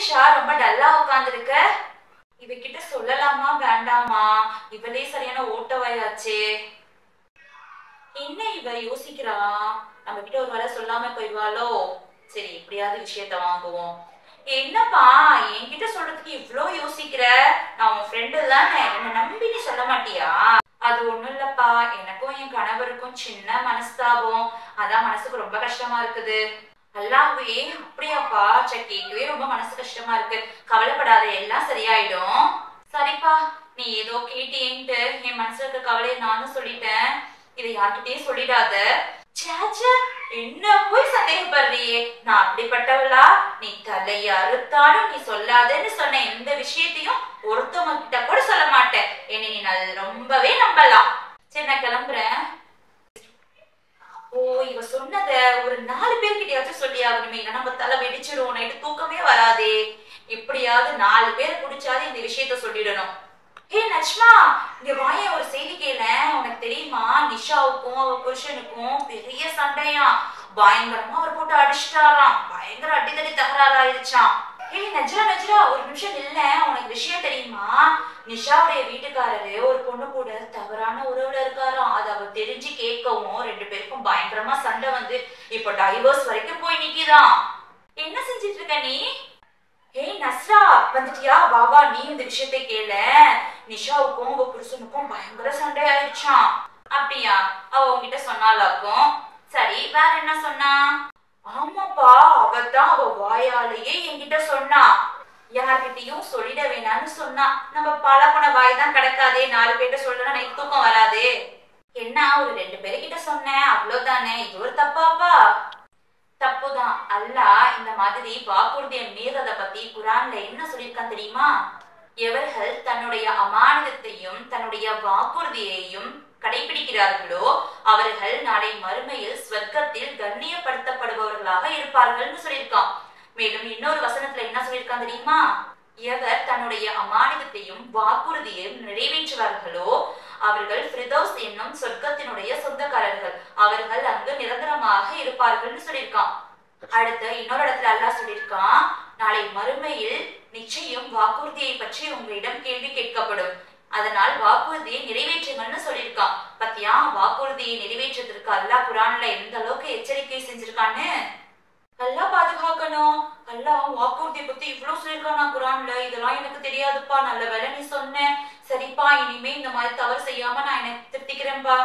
நிஷா ரொம்ப டல்லா உட்கார்ந்துருக்க? இவகிட்ட சொல்லலாமா வேண்டாமா? இவளே சரியான ஓட்டவாயாச்சே. என்ன இவ யோசிக்கிறா? நம்ம கிட்ட ஒரு வேலை சொல்லாம போயிடுவாளோ? சரி, எப்படியாவது விஷயத்த வாங்குவோம். என்னப்பா என்கிட்ட சொல்றதுக்கு இவ்ளோ யோசிக்கிற? நான் உன் ஃப்ரெண்டு தானே, என்ன நம்பி நீ சொல்ல மாட்டியா? அது ஒண்ணும் இல்லப்பா, எனக்கும் என் கணவருக்கும் சின்ன மனஸ்தாபம், அதான் மனசுக்கு ரொம்ப கஷ்டமா இருக்குது. அல்லாவே, அப்படியாப்பா? சரி, கேட்கவே ரொம்ப மனசு கஷ்டமா இருக்கு. கவலைப்படாத, எல்லாம் சரியாயிடும். சரிப்பா, நீ ஏதோ கேட்டேன்ட்டு என் மனசுல இருக்க கவலையை நானும் சொல்லிட்டேன். இதை யார்கிட்டயும் சொல்லிடாத. சேச்சா, என்ன போய் சந்தேகப்படுறியே? நான் அப்படிப்பட்டவளா? நீ தலையை அறுத்தாலும் நீ சொல்லாதன்னு சொன்ன எந்த விஷயத்தையும் ஒருத்தவங்க கிட்ட கூட சொல்ல மாட்டேன். என்னை நீ ரொம்பவே நம்பலாம். சரி, நான் கிளம்புறேன். ஓ, இவ சொன்னத ஒரு 4 பேர்கிட்டயாச்சும் சொல்லி ஆகணுமே, நம்ம தலை வெடிச்சிடும், நைட்டு தூக்கமே வராதே. எப்படியாவது 4 பேர் குடிச்சாது இந்த விஷயத்த சொல்லிடணும். ஹே நச்மா, இங்க வாய, ஒரு செய்தி கேள. உனக்கு தெரியுமா, நிஷாவுக்கும் அவ புருஷனுக்கும் பெரிய சண்டையா. பயங்கரமா அவர் போட்டு அடிச்சிட்டாராம். பயங்கர அடிதடி தகராறு ஆயிடுச்சான். ஹே நஜ்ரா நஜ்ரா, ஒரு நிமிஷம் இல்ல. உனக்கு விஷயம் தெரியுமா? நிஷாவுடைய வீட்டுக்காரரு ஒரு பொண்ணு கூட தவறான உறவுல இருக்காராம். அது அவ தெரிஞ்சு கேட்கவும் 2 பேருக்கும் பயங்கரமா சண்டை வந்து இப்ப டைவர்ஸ் வரைக்கும் போய் நிக்குதான். என்ன செஞ்சிட்டு இருக்க நீ? ஏய் நஸ்ரா, வந்துட்டியா? வா வா, நீ இந்த விஷயத்தை கேள. நிஷாவுக்கும் அவ புருஷனுக்கும் பயங்கர சண்டை ஆயிடுச்சான். அப்படியா? அவ உங்ககிட்ட சொன்னாலாக்கும். சரி, வேற என்ன சொன்னா? ஆமாப்பா, அவதான் அவ வாயாலேயே என்கிட்ட சொன்னா. யார்கிட்டையும் சொல்லிட வேணாம்னு சொன்னா. நம்ம பழப்பன வாய் தான் கிடக்காதே, 4 பேர்கிட்ட சொல்லணும், எனக்கு தூக்கம் வராதே. என்ன, ஒரு 2 பேர்கிட்ட சொன்னேன், அவ்வளவுதானே. இது ஒரு தப்பாப்பா? தப்புதான். அல்லாஹ் இந்த மாதிரி வாக்குறுதியை மீறத பத்தி குர்ஆன்ல என்ன சொல்லியிருக்கான் தெரியுமா? எவர்கள் தன்னுடைய அமானிதத்தையும் தன்னுடைய வாக்குறுதியையும் கடைபிடிக்கிறார்களோ அவர்கள் நாளை மறுமையில் ஸ்வர்க்கத்தில் கண்ணியப்படுத்தப்படுபவர்களாக இருப்பார்கள்னு சொல்லியிருக்கான். மேலும் இன்னொரு வசனத்துல என்ன சொல்லியிருக்கான் தெரியுமா? எவர் தன்னுடைய அமானிதத்தையும் வாக்குறுதியையும் நிறைவேற்றுவார்களோ அவர்கள் ஃபிர்தௌஸ் என்னும் சொர்க்கத்தினுடைய சொந்தக்காரர்கள், அவர்கள் அங்கு நிரந்தரமாக இருப்பார்கள்னு சொல்லியிருக்கான். அடுத்து இன்னொரு இடத்துல அல்லாஹ் சொல்லியிருக்கான், நாளை மறுமையில் நிச்சயம் வாக்குறுதியை பற்றி உங்களிடம் கேள்வி கேட்கப்படும், அதனால் வாக்குறுதியை நிறைவேற்றுங்கள்னு சொல்லியிருக்கான். பத்தியா, வாக்குறுதியை நிறைவேற்றத்திற்கு அல்லாஹ் குர்ஆன்ல எந்த அளவுக்கு எச்சரிக்கை செஞ்சிருக்கான்னு. அல்லாஹ் பாதுகாக்கணும். அல்லாஹ் வாக்குறுதியை பத்தி இவ்வளவு சொல்லியிருக்கானா குர்ஆன்ல? இதெல்லாம் எனக்கு தெரியாதுப்பா. நல்ல வேலை நீ சொன்ன. சரிப்பா, இனிமே இந்த மாதிரி தவறு செய்யாம நான் என்ன திருத்திக்கிறேன்பா.